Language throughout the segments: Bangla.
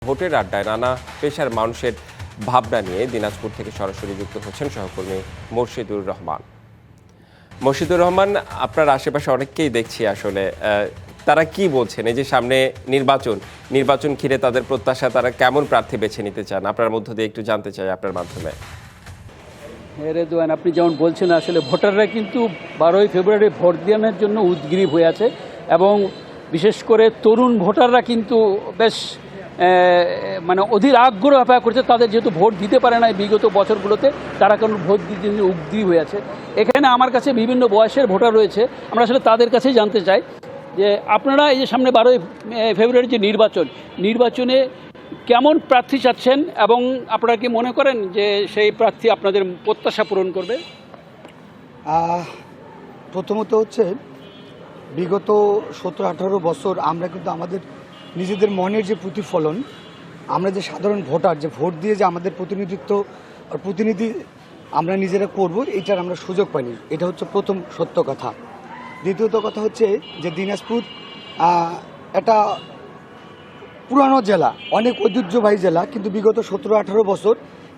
ভোটের আড্ডায় নানা পেশার মানুষের ভাবনা নিয়ে দিনাজপুর থেকে সরাসরি যুক্ত হচ্ছেন সহকর্মী মোর্শেদুর রহমান। মোর্শেদুর রহমান, আপনার আশেপাশে অনেককেই দেখছি, আসলে তারা কি বলছেন এই যে সামনে নির্বাচন ঘিরে তাদের প্রত্যাশা, তারা কেমন প্রার্থী বেছে নিতে চান আপনার মধ্য দিয়ে একটু জানতে চাই আপনার মাধ্যমে। রেদওয়ান, আপনি যেমন বলছেন, আসলে ভোটাররা কিন্তু 12ই ফেব্রুয়ারি ভোট দানের জন্য উদগ্রীব হয়ে আছে এবং বিশেষ করে তরুণ ভোটাররা কিন্তু বেশ অধীর আগ্রহ অপেক্ষা করছে। তাদের যেহেতু ভোট দিতে পারে না বিগত বছরগুলোতে, তারা কারণ ভোট দিতে উদগ্রীব হয়ে আছে। এখানে আমার কাছে বিভিন্ন বয়সের ভোটার রয়েছে, আমরা আসলে তাদের কাছেই জানতে চাই যে আপনারা এই যে সামনে 12ই ফেব্রুয়ারি যে নির্বাচনে কেমন প্রার্থী চাচ্ছেন এবং আপনারা কি মনে করেন যে সেই প্রার্থী আপনাদের প্রত্যাশা পূরণ করবে? প্রথমত হচ্ছে বিগত 17-18 বছর আমরা কিন্তু আমাদের নিজেদের মনের যে প্রতিফলন, আমরা যে সাধারণ ভোটার, যে ভোট দিয়ে যে আমাদের প্রতিনিধি আমরা নিজেরা করব, এটার আমরা সুযোগ পাইনি। এটা হচ্ছে প্রথম সত্য কথা। দ্বিতীয়ত কথা হচ্ছে যে দিনাজপুর একটা পুরানো জেলা, অনেক ঐতিহ্যবাহী জেলা, কিন্তু বিগত 17-18 বছর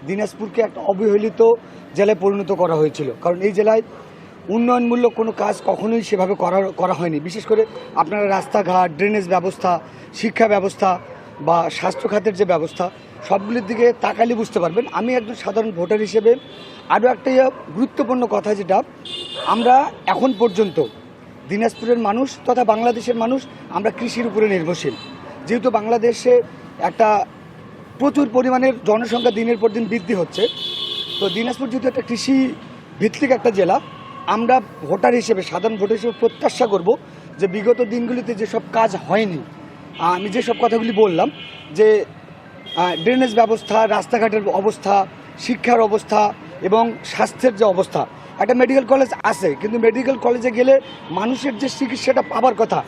দিনাজপুরকে একটা অবহেলিত জেলায় পরিণত করা হয়েছিল। কারণ এই জেলায় উন্নয়নমূলক কোনো কাজ কখনোই সেভাবে করা হয়নি। বিশেষ করে আপনারা রাস্তাঘাট, ড্রেনেজ ব্যবস্থা, শিক্ষা ব্যবস্থা বা স্বাস্থ্য খাতের যে ব্যবস্থা, সবগুলির দিকে তাকালে বুঝতে পারবেন। আমি একজন সাধারণ ভোটার হিসেবে আরও একটা গুরুত্বপূর্ণ কথা, যেটা আমরা এখন পর্যন্ত দিনাজপুরের মানুষ তথা বাংলাদেশের মানুষ আমরা কৃষির উপরে নির্ভরশীল। যেহেতু বাংলাদেশে একটা প্রচুর পরিমাণের জনসংখ্যা দিনের পর দিন বৃদ্ধি হচ্ছে, তো দিনাজপুর যেহেতু একটা কৃষি ভিত্তিক একটা জেলা, আমরা ভোটার হিসেবে, সাধারণ ভোটার হিসেবে প্রত্যাশা করব যে বিগত দিনগুলিতে যেসব কাজ হয়নি, আমি যেসব কথাগুলি বললাম, যে ড্রেনেজ ব্যবস্থা, রাস্তাঘাটের অবস্থা, শিক্ষার অবস্থা এবং স্বাস্থ্যের যে অবস্থা, একটা মেডিকেল কলেজ আছে কিন্তু মেডিকেল কলেজে গেলে মানুষের যে চিকিৎসাটা পাবার কথা,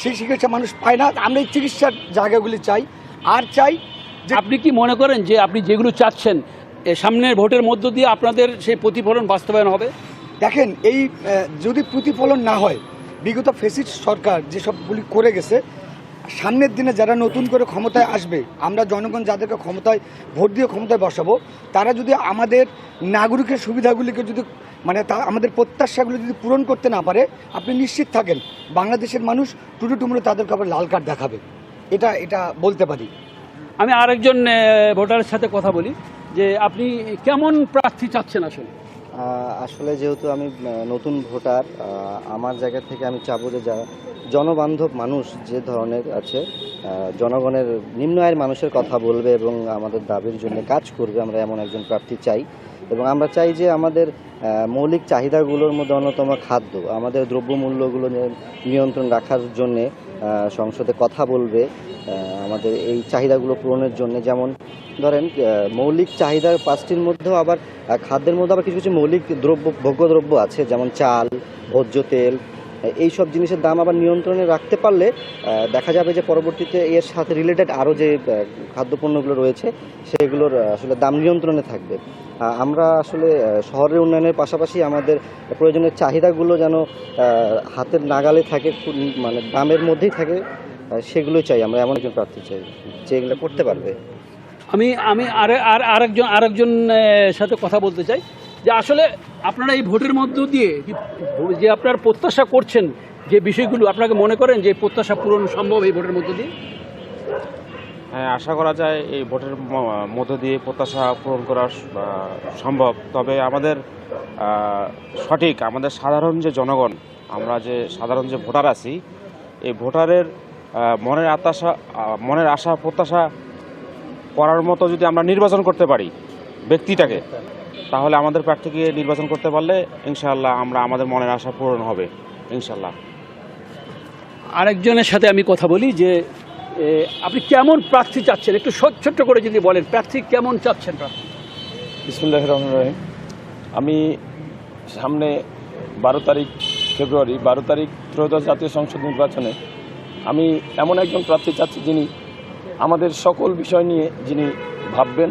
সেই চিকিৎসা মানুষ পায় না। আমরা এই চিকিৎসার জায়গাগুলি চাই। আর চাই যে আপনি কি মনে করেন যে আপনি যেগুলো চাচ্ছেন সামনের ভোটের মধ্য দিয়ে আপনাদের সেই প্রতিফলন বাস্তবায়ন হবে? দেখেন, এই যদি প্রতিফলন না হয়, বিগত ফ্যাসিস্ট সরকার যেসবগুলি করে গেছে, সামনের দিনে যারা নতুন করে ক্ষমতায় আসবে, আমরা জনগণ যাদেরকে ভোট দিয়ে ক্ষমতায় বসাবো, তারা যদি আমাদের নাগরিকের সুবিধাগুলিকে যদি আমাদের প্রত্যাশাগুলি যদি পূরণ করতে না পারে, আপনি নিশ্চিত থাকেন বাংলাদেশের মানুষ টুটুমুড়ো তাদেরকে আবার লাল কার্ড দেখাবে। এটা বলতে পারি। আমি আরেকজন ভোটারের সাথে কথা বলি, যে আপনি কেমন প্রার্থী চাচ্ছেন? আসলে যেহেতু আমি নতুন ভোটার, আমার জায়গা থেকে আমি চাবো যে যারা জনবান্ধব মানুষ, যে ধরনের আছে, জনগণের নিম্ন আয়ের মানুষের কথা বলবে এবং আমাদের দাবির জন্য কাজ করবে, আমরা এমন একজন প্রার্থী চাই। এবং আমরা চাই যে আমাদের মৌলিক চাহিদাগুলোর মধ্যে অন্যতম খাদ্য, আমাদের দ্রব্যমূল্যগুলো নিয়ন্ত্রণ রাখার জন্যে সংসদে কথা বলবে, আমাদের এই চাহিদাগুলো পূরণের জন্য। যেমন ধরেন, মৌলিক চাহিদা 5টির মধ্যেও আবার খাদ্যের মধ্যে আবার কিছু কিছু মৌলিক ভোগ্যদ্রব্য আছে, যেমন চাল, ভোজ্য তেল, এইসব জিনিসের দাম আবার নিয়ন্ত্রণে রাখতে পারলে দেখা যাবে যে পরবর্তীতে এর সাথে রিলেটেড আরও যে খাদ্যপণ্যগুলো রয়েছে সেগুলোর আসলে দাম নিয়ন্ত্রণে থাকবে। আমরা আসলে শহরের উন্নয়নের পাশাপাশি আমাদের প্রয়োজনীয় চাহিদাগুলো যেন হাতের নাগালে থাকে, দামের মধ্যেই থাকে, সেগুলোই চাই। আমরা এমন একজন প্রার্থী চাই যে এগুলো করতে পারবে। আমি আরেকজন সাথে কথা বলতে চাই, যে আসলে আপনারা এই ভোটের মধ্য দিয়ে যে আপনার প্রত্যাশা করছেন, যে বিষয়গুলো আপনাকে মনে করেন যে প্রত্যাশা পূরণ সম্ভব এই ভোটের মধ্য দিয়ে? হ্যাঁ, আশা করা যায় এই ভোটের মধ্য দিয়ে প্রত্যাশা পূরণ করা সম্ভব। তবে আমাদের আমাদের সাধারণ যে জনগণ, আমরা যে সাধারণ যে ভোটার আছি, এই ভোটারের মনের আশা প্রত্যাশা করার মতো যদি আমরা নির্বাচন করতে পারি ব্যক্তিটাকে, তাহলে আমাদের প্রার্থীকে নির্বাচন করতে পারলে ইনশাআল্লাহ আমাদের মনের আশা পূরণ হবে ইনশাআল্লাহ। আরেকজনের সাথে আমি কথা বলি, যে আপনি কেমন প্রার্থী চাচ্ছেন, একটু ছোট্ট করে যদি বলেন, প্রার্থী কেমন চাচ্ছেন? প্রার্থী বিসমিল্লাহির রহমানির রহিম। আমি সামনে 12 ফেব্রুয়ারি ত্রয়োদশ জাতীয় সংসদ নির্বাচনে আমি এমন একজন প্রার্থী চাচ্ছি যিনি আমাদের সকল বিষয় নিয়ে যিনি ভাববেন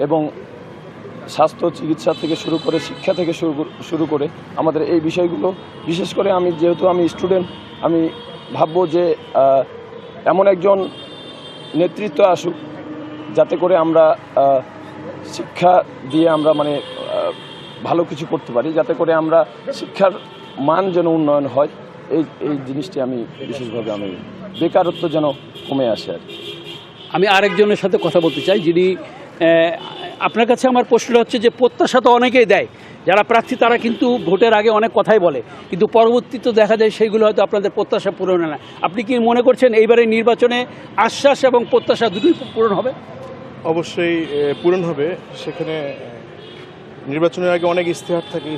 এবং স্বাস্থ্য চিকিৎসা থেকে শুরু করে, শিক্ষা থেকে শুরু করে আমাদের এই বিষয়গুলো, বিশেষ করে যেহেতু আমি স্টুডেন্ট, আমি ভাববো যে এমন একজন নেতৃত্ব আসুক যাতে করে আমরা শিক্ষা দিয়ে আমরা মানে ভালো কিছু করতে পারি, যাতে করে আমরা শিক্ষার মান যেন উন্নয়ন হয়, এই জিনিসটি আমি বিশেষভাবে আমি বেকারত্ব যেন কমে আসে আর কি। আমি আরেকজনের সাথে কথা বলতে চাই, যিনি আপনার কাছে আমার প্রশ্নটা হচ্ছে যে প্রত্যাশা তো অনেকেই দেয়, যারা প্রার্থী তারা কিন্তু ভোটের আগে অনেক কথাই বলে, কিন্তু পরবর্তীতে দেখা যায় সেইগুলো হয়তো আপনাদের প্রত্যাশা পূরণ হয় না। আপনি কি মনে করছেন এইবারে নির্বাচনে আশ্বাস এবং প্রত্যাশা দুটোই পূরণ হবে? অবশ্যই পূরণ হবে। সেখানে নির্বাচনের আগে অনেক ইশতেহার থাকে,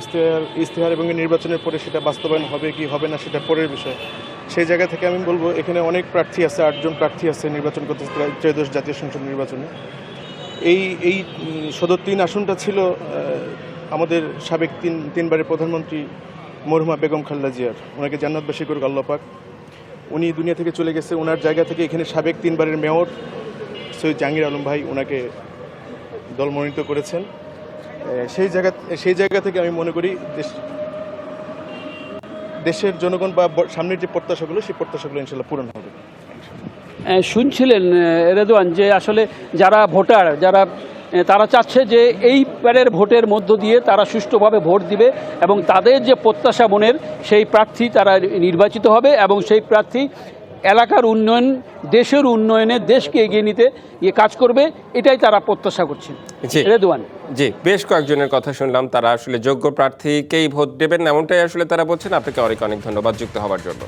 ইশতেহার এবং নির্বাচনের পরে সেটা বাস্তবায়ন হবে কি হবে না সেটা পরের বিষয়। সেই জায়গা থেকে আমি বলবো এখানে অনেক প্রার্থী আছে, 8 জন প্রার্থী আছে নির্বাচন করতে ত্রয়োদশ জাতীয় সংসদ নির্বাচনে। এই সদর 3 আসনটা ছিল আমাদের সাবেক তিনবারের প্রধানমন্ত্রী মরহুমা বেগম খালেদা জিয়ার, ওনাকে জান্নাতবাসী করুক আল্লাহ পাক। উনি দুনিয়া থেকে চলে গেছে, ওনার জায়গা থেকে এখানে সাবেক 3বারের মেয়র সৈয়দ জাহাঙ্গীর আলম ভাই ওনাকে দল মনোনীত করেছেন। সেই জায়গা থেকে আমি মনে করি দেশের জনগণ বা সামনের যে প্রত্যাশাগুলো সেই প্রত্যাশাগুলো ইনশাল্লাহ পূরণ হবে। শুনছিলেন রেদওয়ান যে আসলে যারা ভোটার তারা চাচ্ছে যে এইবারের ভোটের মধ্য দিয়ে তারা সুষ্ঠুভাবে ভোট দিবে এবং তাদের যে প্রত্যাশা মনের সেই প্রার্থী তারা নির্বাচিত হবে এবং সেই প্রার্থী এলাকার উন্নয়ন, দেশের উন্নয়নে দেশকে এগিয়ে নিতে কাজ করবে, এটাই তারা প্রত্যাশা করছেন। রেদওয়ান জি, বেশ কয়েকজনের কথা শুনলাম, তারা আসলে যোগ্য প্রার্থীকেই ভোট দেবেন এমনটাই আসলে তারা বলছেন। আপনাকে অনেক অনেক ধন্যবাদ যুক্ত হওয়ার জন্য।